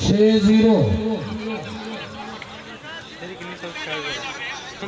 6-0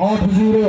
8-0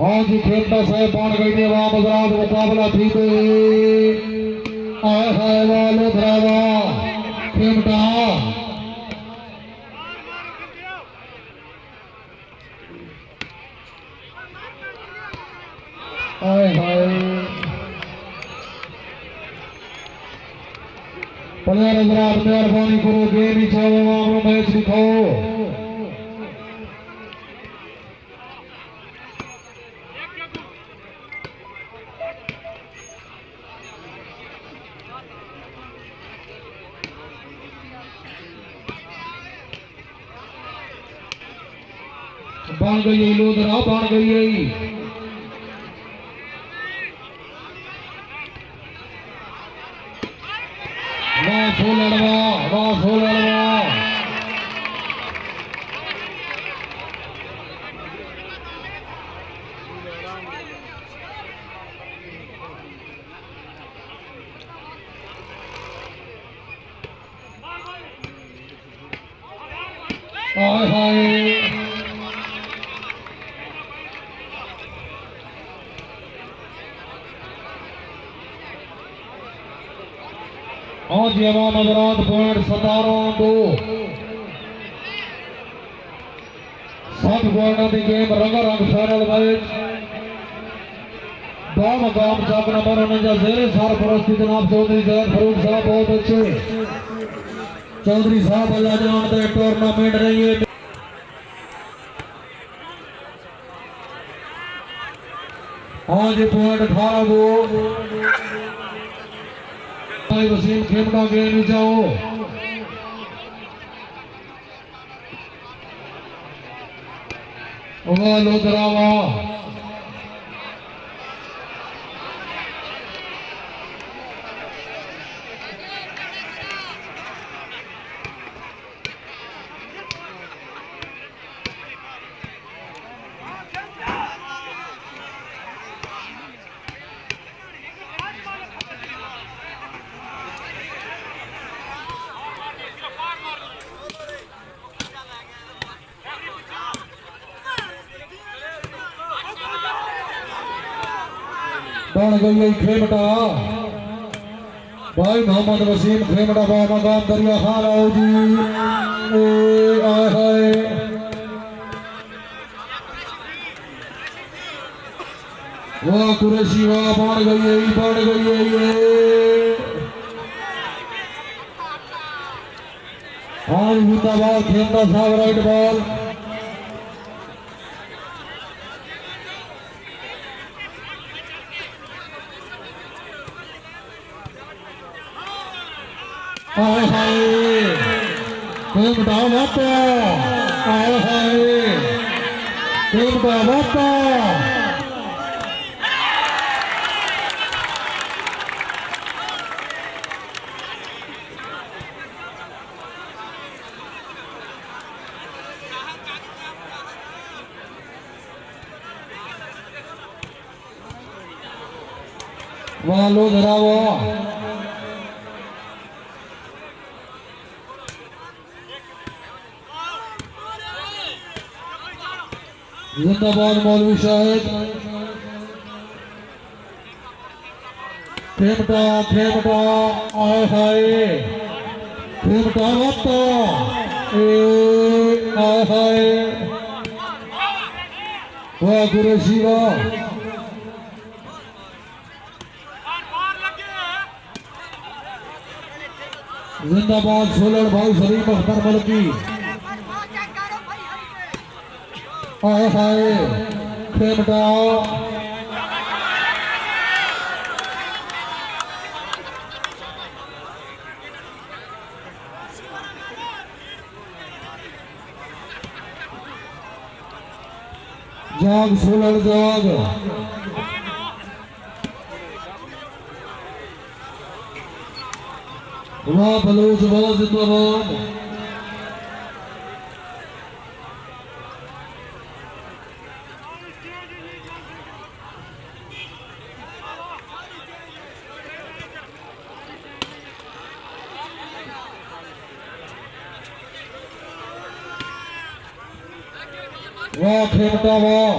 हाँ जी खेलता साहब बन गई ने वहाँ मजरात मुकाबला थी तो आए हाय वालो धरावा खेमटा आए हाय प्लेयर हजरात मेहरबानी करो गेम ही चाहो वहाँ मैच दिखाओ बन गई है लोधरा बन गई है वाह सो लड़वा हाय हाय आज यवान हजरात पॉइंट 17-2 7 पॉइंटों की गेम रंगारंग फाइनल मैच दो मकाम चक नंबर 49 जेरसरपरस्ती जनाब चौधरी जैद फरूक साहब बहुत अच्छे चौधरी साहब अल्लाह जानते टूर्नामेंट नहीं है आज पॉइंट 18-2 वसीम खेमड़ा गेम जाओ लो दरावा बन गई है खेमटा भाई मोहम्मद वसीम खेमटा बाबा गांव दरिया खान आओ जी आए हाय वाह कुरैशी वाह बन गई है आज मुर्दाबाद खेमटा साहब राइट बॉल आए हाय खेमटा वापा आए हाय खेमटा वापा वहाँ लो धरावा जिंदाबाद मौलवी शाहिद खेमटा आए हाय खेमटा वापा आए हाय वाह कुरैशी वाह जिंदाबाद सोलर भाई शरीफ अख्तर मलकी हाय हाय खेमटा जाग सोलर जाग वाह बलूच वाह जिंदाबाद वाह खेमटा वाह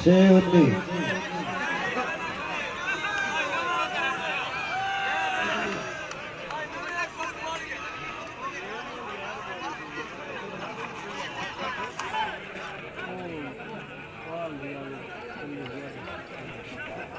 6-19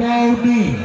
19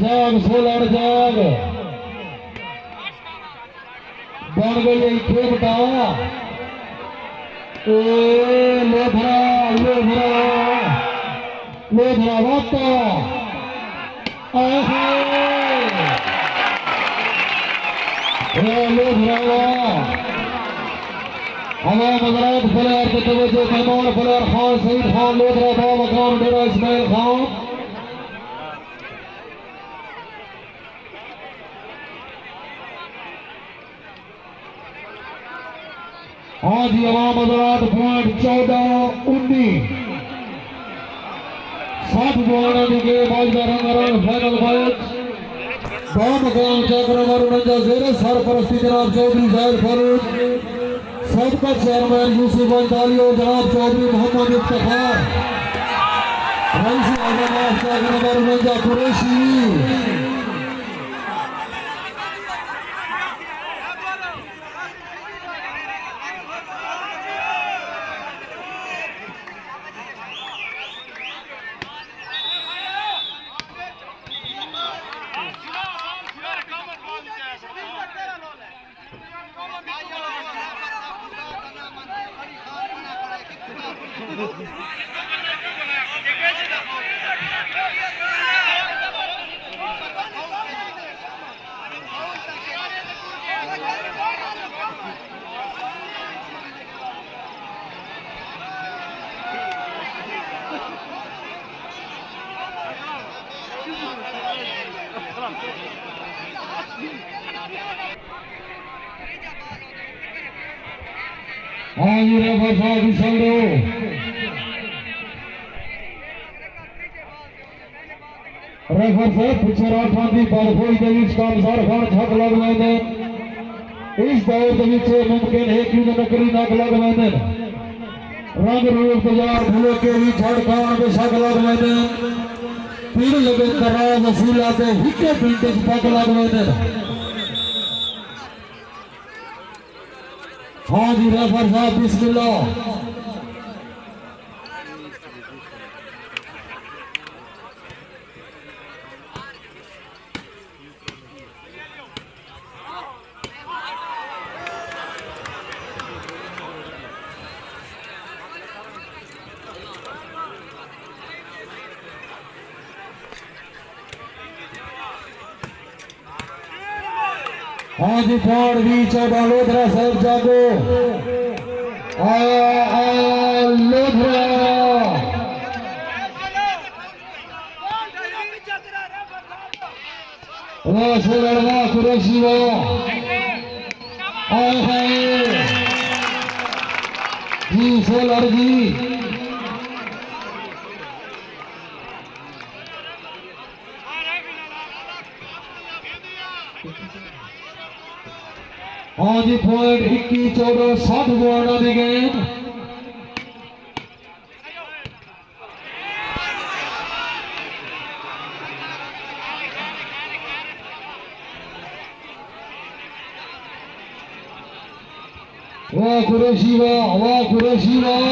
जाग सोलर जाग बन गई खेमटा लोधरा वाता हवा मजरात प्लेयर के तवज्जो मेहमान प्लेयर खान सईद खान लोधरा बा मकाम डेरा इस्माइल खान हाँ जी हवा मजरात पॉइंट 14-19 7 पॉइंट के बाजदा रंगारंग फाइनल मैच बा मकाम चक नंबर 49 जेरसरपरस्ती जनाब चौधरी जाहिद फारूक सदका चेयरमैन यौसी ताली और जनाब चौधरी मोहम्मद इफ्तहार रईस आजम चक नंबर 49 कुरैशी हाँ जी रेफर साहब संगो रेफर साहब पिछे राठांदी बारफोई दे विच कामसार खान छक लग वैंदे इस दौर दे विच मुमकिन है कि नकली नक लग वैंदे रंग रूप तैयार फुले के भी छड़ खान के छक लग वैंदे पीड़ लगे करा वसीला ते हिके पिंड छक लग वैंदे हाँ जी रेफर साहब बिस्मिल्लाह हाँ जी पॉइंट भी 14 लोधरा साहब जागो लोधरा वाह सोलर वाह कुरैशी वाह जी सोलर जी हाँ जी पॉइंट 21-14 7 पॉइंट दी गेम वाह कुरैशी वाह कुरैशी वाह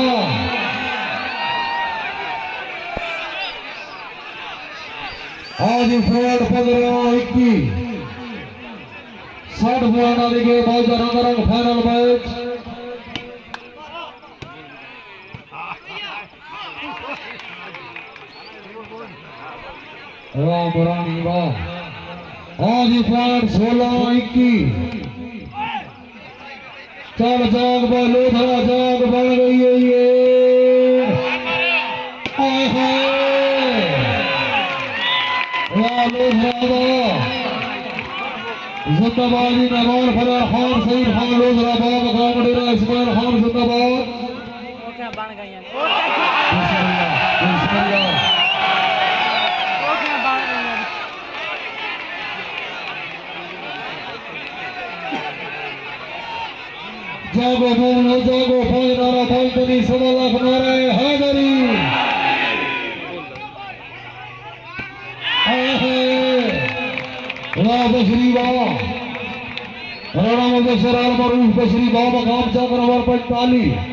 हाँ जी पॉइंट 15-21 60 पॉइंट दिखे बाजदा रंगारंग फाइनल मैच वाह बुरानी वाह हाँ जी पॉइंट 16-21 चल जाग लोधरा जाग बन गई है ये वाह लोधरा जिंदाबाद मेहमान फलार खान सईद खान लोधरा बा मकाम डेरा इस्माइल खान जिंदाबाद जागो बोलो जागो फौज नारा फौजनी 1.25 लाख नारे हैदरी वाह बशरी वाह राणा मुबशर आल मरूफ बशरी बा मकाम चक नंबर 45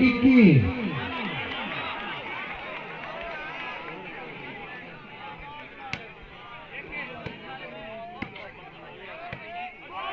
21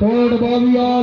22